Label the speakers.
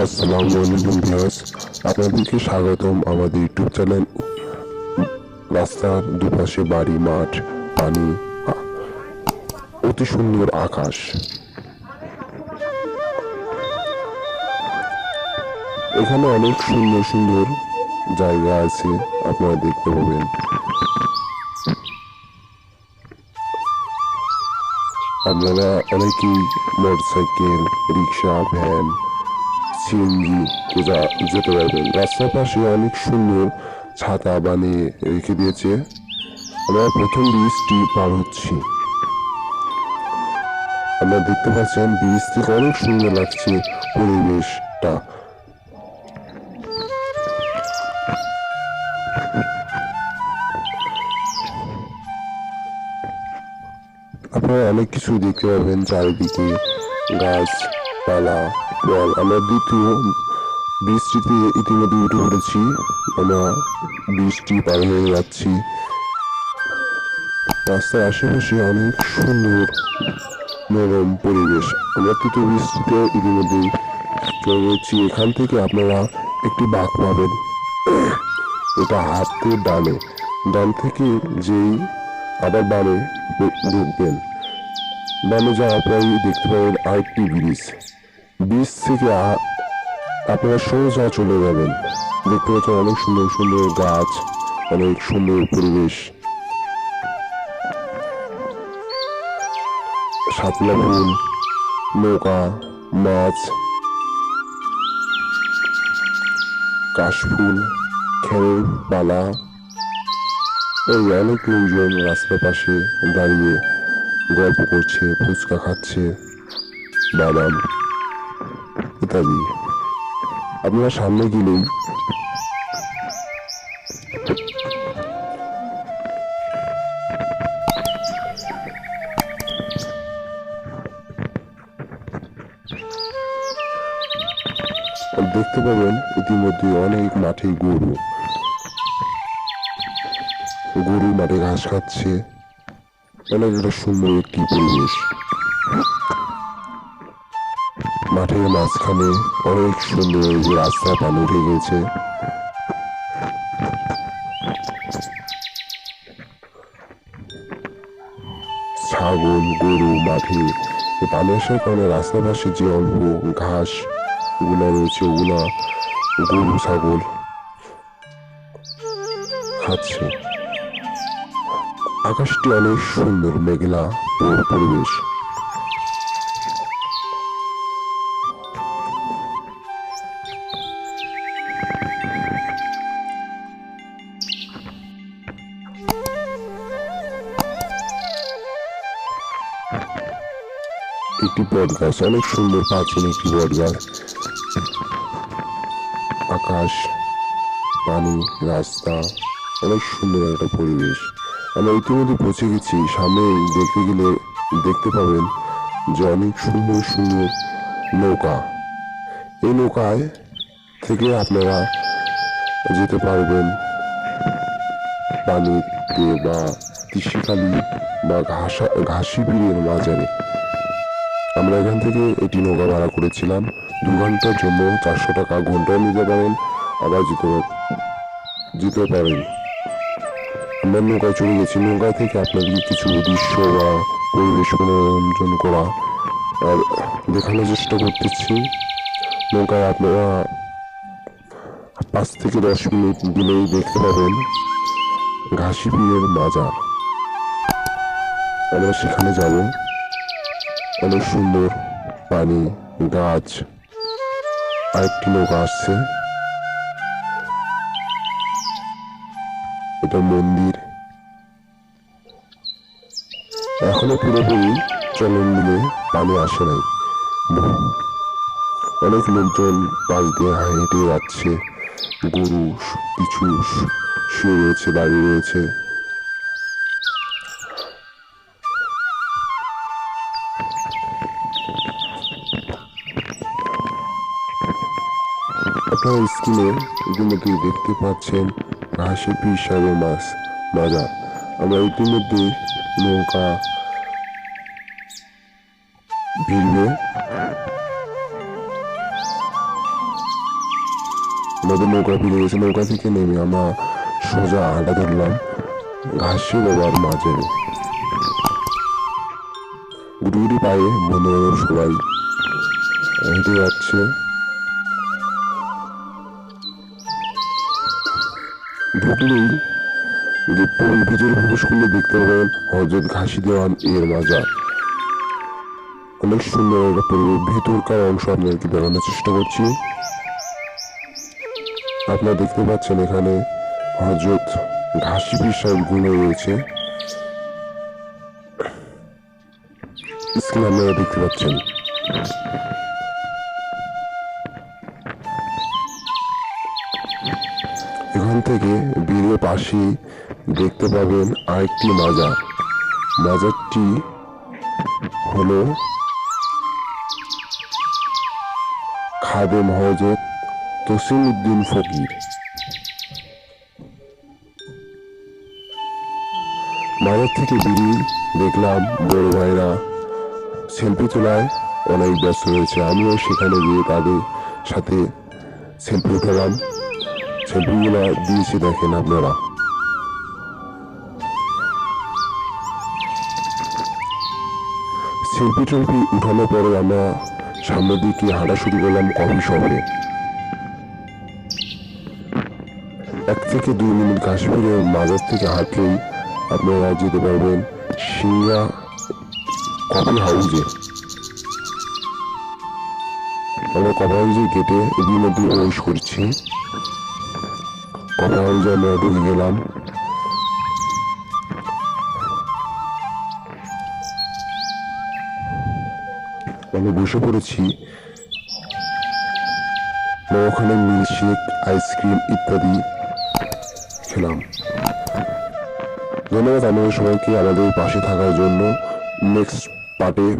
Speaker 1: আসসালামু আলাইকুম ভিউয়ার্স, আপনাদেরকে স্বাগতম আমাদের ইউটিউব চ্যানেল। রাস্তার দুপাশে বাড়ি, মাঠ, পানি, অতি সুন্দর আকাশ। এখানে অনেক সুন্দর সুন্দর জায়গা আছে, আপনারা দেখতে পাবেন। আপনারা অনেকেই মোটরসাইকেল, রিক্সা, ভ্যান, সিএনজি যেতে পারবেন। রাস্তার পাশে অনেক সুন্দর ছাতা বানিয়ে রেখে দিয়েছে। আমরা প্রথম ব্রিজটি পার হচ্ছি। আপনারা দেখতে পাচ্ছেন ব্রিজ থেকে অনেক সুন্দর লাগছে পরিবেশটা। আপনারা অনেক কিছু দেখতে পাবেন চারিদিকে, গাছপালা, বল। আমরা দ্বিতীয় বৃষ্টিতে ইতিমধ্যে উঠে পড়েছি। আমরা বৃষ্টি পার হয়ে যাচ্ছি। রাস্তার আশেপাশে অনেক সুন্দর নরম পরিবেশ। আমরা তৃতীয় বৃষ্টিতে ইতিমধ্যেই রয়েছি। এখান থেকে আপনারা একটি বাঁক পাবেন, এটা হাতের ডানে। ডান থেকে যেই আবার বামে ঢুকবেন, বামে যাওয়ার পরই দেখতে পাবেন আরেকটি ব্রিজ। ব্রিজ থেকে আপনারা সোজা চলে যাবেন। দেখতে পাচ্ছেন অনেক সুন্দর সুন্দর গাছ, অনেক সুন্দর পরিবেশ, শাপলা ফুল, নৌকা, মাছ, কাশফুল, খেরের পালা। এই অনেক লোকজন রাস্তার পাশে দাঁড়িয়ে গল্প করছে, ফুচকা খাচ্ছে, বাদাম ইত্যাদি। আপনারা সামনে গেলেই দেখতে পাবেন ইতিমধ্যে অনেক মাঠে গরু মাঠে ঘাস খাচ্ছে। অনেক একটা সুন্দর একটি পরিবেশ। মাঠের মাঝখানে অনেক সুন্দর যে রাস্তা পানি উঠে গেছে। ছাগল, গরু মাঠে পানি আসার কারণে রাস্তার পাশে যে অল্প ঘাস গুলা রয়েছে, ওগুলা গরু ছাগল খাচ্ছে। আকাশটি অনেক সুন্দর, মেঘলা পরিবেশ। একটি বট গাছ, অনেক সুন্দর প্রাচীন একটি বট গাছ। আকাশ, পানি, রাস্তা, অনেক সুন্দর একটা পরিবেশ। আমরা ইতিমধ্যে পৌঁছে গেছি। সামনে দেখতে গেলে দেখতে পাবেন যে অনেক সুন্দর সুন্দর নৌকা। এই নৌকায় থেকে আপনারা যেতে পারবেন পানিতে বা তিসিকালি বা ঘাসি বিলের মাঝারে। আমরা এখান থেকে এটি নৌকা ভাড়া করেছিলাম 2 ঘন্টার জন্য। 400 টাকা, ঘন্টায় নিতে পারেন, আবার যেতে পারেন। আমরা নৌকায় চলে গেছি। নৌকা থেকে আপনাদেরকে কিছু দৃশ্য বা পরিবেশ মনোরঞ্জন করা আর দেখানোর চেষ্টা করতেছি। নৌকায় আপনারা 5 থেকে 10 মিনিট গেলেই দেখতে পাবেন ঘাসি পীরের মাজার। আমরা সেখানে যাব। অনেক সুন্দর পানি, গাছ, আরেকটি নৌকা আসছে। এটা মন্দির, এখনো পুরোপুরি চলন দিলে পানি আসে নাই। অনেক লোকজন পাশ দিয়ে হেঁটে যাচ্ছে। গরু কিছু শুয়ে রয়েছে, দাঁড়িয়ে রয়েছে। আপনারা স্ক্রিনে ইতিমধ্যে দেখতে পাচ্ছেন ঘাসে পীর সাহেবের মাজার। আমরা ইতিমধ্যে নৌকা ভিড়বে। আমাদের নৌকা ফিরে গেছে। নৌকা থেকে নেমে আমরা সোজা হাঁটা ধরলাম ঘাসে বাবার মাঝে। গুটি গুটি পায়ে বন্ধু বান্ধব সবাই হেঁটে যাচ্ছে। ঢুকলেই ভিতরে প্রবেশ করলে দেখতে পাবেন হযরত ঘাসি দেওয়ান এর মাজার। অনেক সুন্দর একটা পরিবেশ। ভেতরকার অংশ আপনাদেরকে দেখানোর চেষ্টা করছি। আপনারা দেখতে পাচ্ছেন এখানে হযরত ঘাসি পীর সাহেব গুলো রয়েছে, স্ক্রিনে আপনারা দেখতে পাচ্ছেন। এখান থেকে বেরিয়ে পাশে দেখতে পাবেন আরেকটি মাজার। মাজারটি হলো খাদেম হযরত তসিমউদ্দিন ফকির। মাজার থেকে বেরিয়ে দেখলাম বড় ভাইরা সেলফি তোলায় অনেক ব্যস্ত রয়েছে। আমিও সেখানে গিয়ে তাদের সাথে সেলফি উঠালাম। সেলফিগুলো দিয়েছি দেখেন আপনারা। সেলফি টেলফি উঠানোর পরে আমরা সামনের দিকে হাঁটা শুরু করলাম কফি শপে। 1 থেকে 2 মিনিট কাশ্মীরের মাজার থেকে হাঁটলেই আপনারা যেতে পারবেন সিংহা কফি হাউসে। আমরা কফি হাউসের গেটে ইতিমধ্যে প্রবেশ করছি। কফি হাউসে আমরা ঢুকে গেলাম। আমরা বসে পড়েছি। ওখানে মিল্কশেক, আইসক্রিম ইত্যাদি খেলাম। ধন্যবাদ আমাদের সবাইকে আমাদের পাশে থাকার জন্য। নেক্সট পার্টে